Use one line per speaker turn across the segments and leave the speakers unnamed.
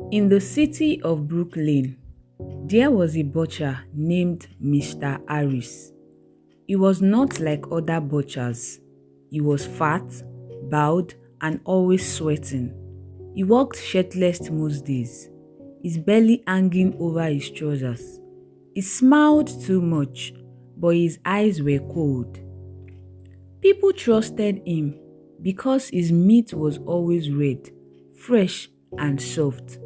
In the city of Brooklane, there was a butcher named Mr. Harris. He was not like other butchers. He was fat, bowed, and always sweating. He walked shirtless most days, his belly hanging over his trousers. He smiled too much, but his eyes were cold. People trusted him because his meat was always red, fresh, and soft.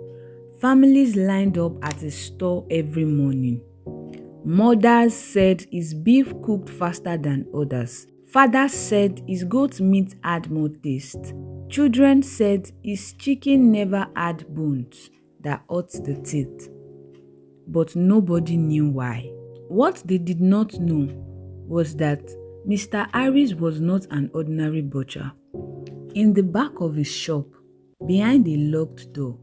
Families lined up at his store every morning. Mothers said his beef cooked faster than others. Fathers said his goat meat had more taste. Children said his chicken never had bones that hurt the teeth. But nobody knew why. What they did not know was that Mr. Harris was not an ordinary butcher. In the back of his shop, behind a locked door,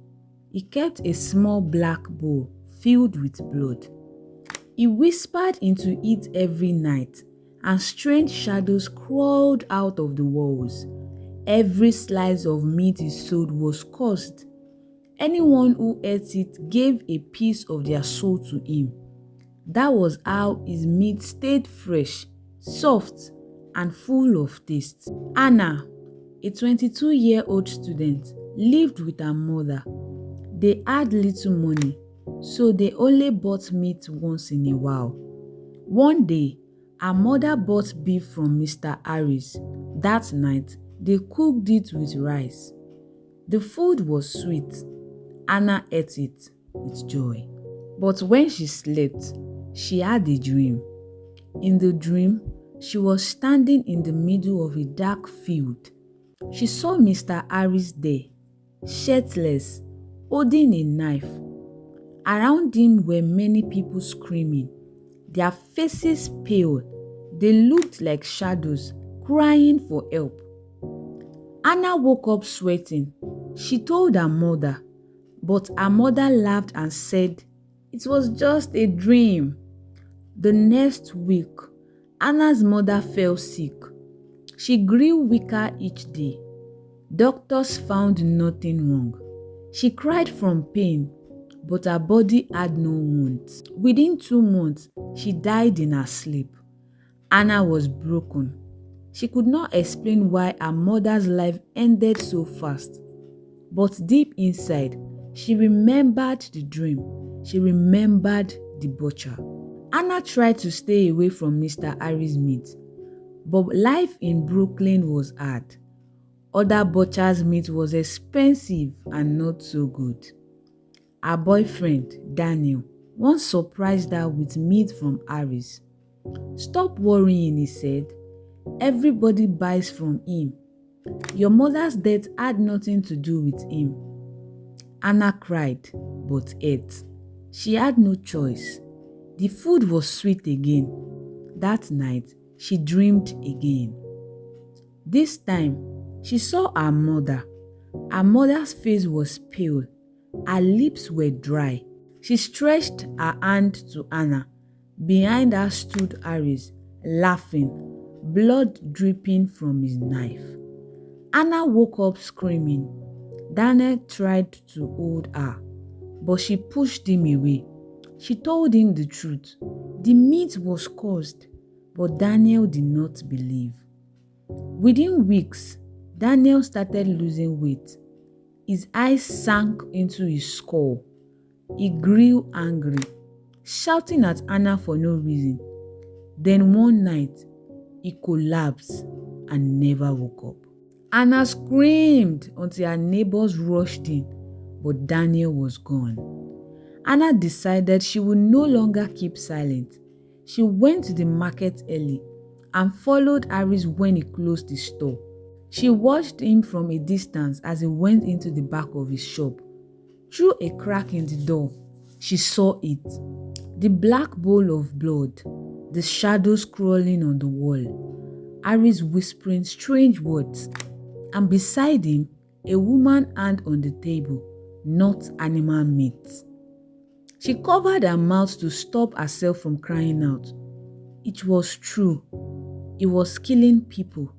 he kept a small black bowl filled with blood. He whispered into it every night, and strange shadows crawled out of the walls. Every slice of meat he sold was cursed. Anyone who ate it gave a piece of their soul to him. That was how his meat stayed fresh, soft, and full of taste. Anna, a 22-year-old student, lived with her mother. They had little money, so they only bought meat once in a while. One day, her mother bought beef from Mr. Harris. That night, they cooked it with rice. The food was sweet. Anna ate it with joy. But when she slept, she had a dream. In the dream, she was standing in the middle of a dark field. She saw Mr. Harris there, shirtless, holding a knife. Around him were many people screaming, their faces pale. They looked like shadows, crying for help. Anna woke up sweating. She told her mother, but her mother laughed and said it was just a dream. The next week, Anna's mother fell sick. She grew weaker each day. Doctors found nothing wrong. She cried from pain, but her body had no wounds. Within 2 months, she died in her sleep. Anna was broken. She could not explain why her mother's life ended so fast. But deep inside, she remembered the dream. She remembered the butcher. Anna tried to stay away from Mr. Harris' meat, but life in Brooklyn was hard. Other butchers' meat was expensive and not so good. Her boyfriend, Daniel, once surprised her with meat from Harris. "Stop worrying," he said. "Everybody buys from him. Your mother's death had nothing to do with him." Anna cried, but ate. She had no choice. The food was sweet again. That night, she dreamed again. This time, she saw her mother. Her mother's face was pale. Her lips were dry. She stretched her hand to Anna. Behind her stood Harris, laughing, blood dripping from his knife. Anna woke up screaming. Daniel tried to hold her, but she pushed him away. She told him the truth. The meat was cursed, but Daniel did not believe. Within weeks, Daniel started losing weight. His eyes sank into his skull. He grew angry, shouting at Anna for no reason. Then one night, he collapsed and never woke up. Anna screamed until her neighbors rushed in, but Daniel was gone. Anna decided she would no longer keep silent. She went to the market early and followed Harris when he closed the store. She watched him from a distance as he went into the back of his shop. Through a crack in the door, she saw it. The black bowl of blood, the shadows crawling on the wall, Harris whispering strange words, and beside him, a woman's hand on the table, not animal meat. She covered her mouth to stop herself from crying out. It was true. He was killing people,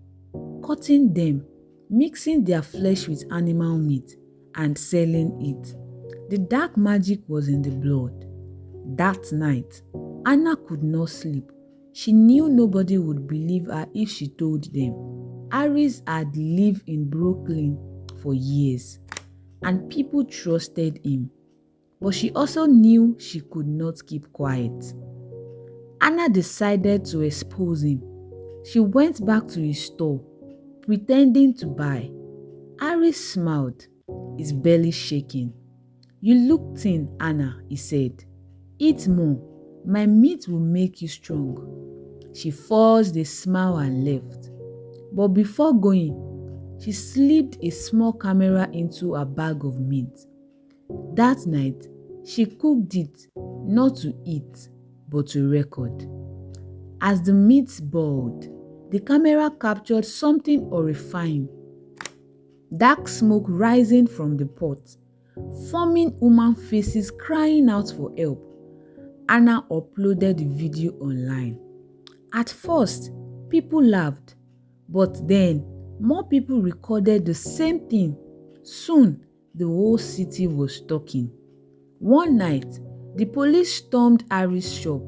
cutting them, mixing their flesh with animal meat, and selling it. The dark magic was in the blood. That night, Anna could not sleep. She knew nobody would believe her if she told them. Harris had lived in Brooklyn for years, and people trusted him. But she also knew she could not keep quiet. Anna decided to expose him. She went back to his store, pretending to buy. Harris smiled, his belly shaking. "You look thin, Anna," he said. "Eat more. My meat will make you strong." She forced a smile and left. But before going, she slipped a small camera into a bag of meat. That night, she cooked it not to eat, but to record. As the meat boiled, the camera captured something horrifying. Dark smoke rising from the pot, forming human faces crying out for help. Anna uploaded the video online. At first, people laughed, but then more people recorded the same thing. Soon, the whole city was talking. One night, the police stormed Harry's shop.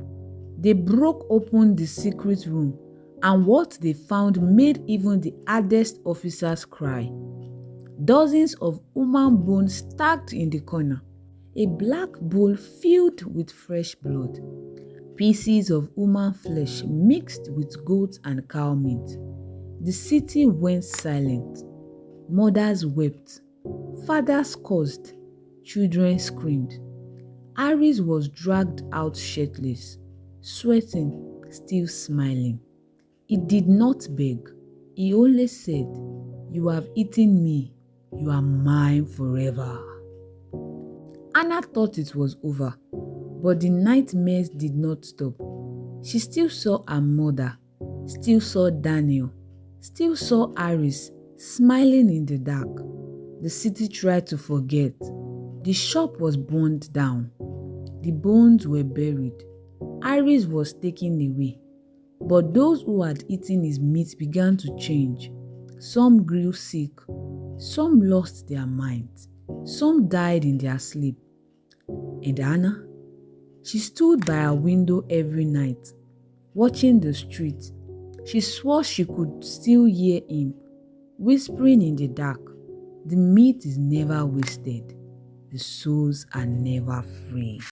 They broke open the secret room, and what they found made even the hardest officers cry. Dozens of human bones stacked in the corner, a black bowl filled with fresh blood, pieces of human flesh mixed with goat and cow meat. The city went silent. Mothers wept, fathers cursed, children screamed. Harris was dragged out shirtless, sweating, still smiling. He did not beg. He only said, "You have eaten me. You are mine forever." Anna thought it was over, but the nightmares did not stop. She still saw her mother, still saw Daniel, still saw Harris smiling in the dark. The city tried to forget. The shop was burned down. The bones were buried. Harris was taken away. But those who had eaten his meat began to change. Some grew sick. Some lost their minds. Some died in their sleep. And Anna? She stood by her window every night, watching the street. She swore she could still hear him, whispering in the dark, "The meat is never wasted. The souls are never free."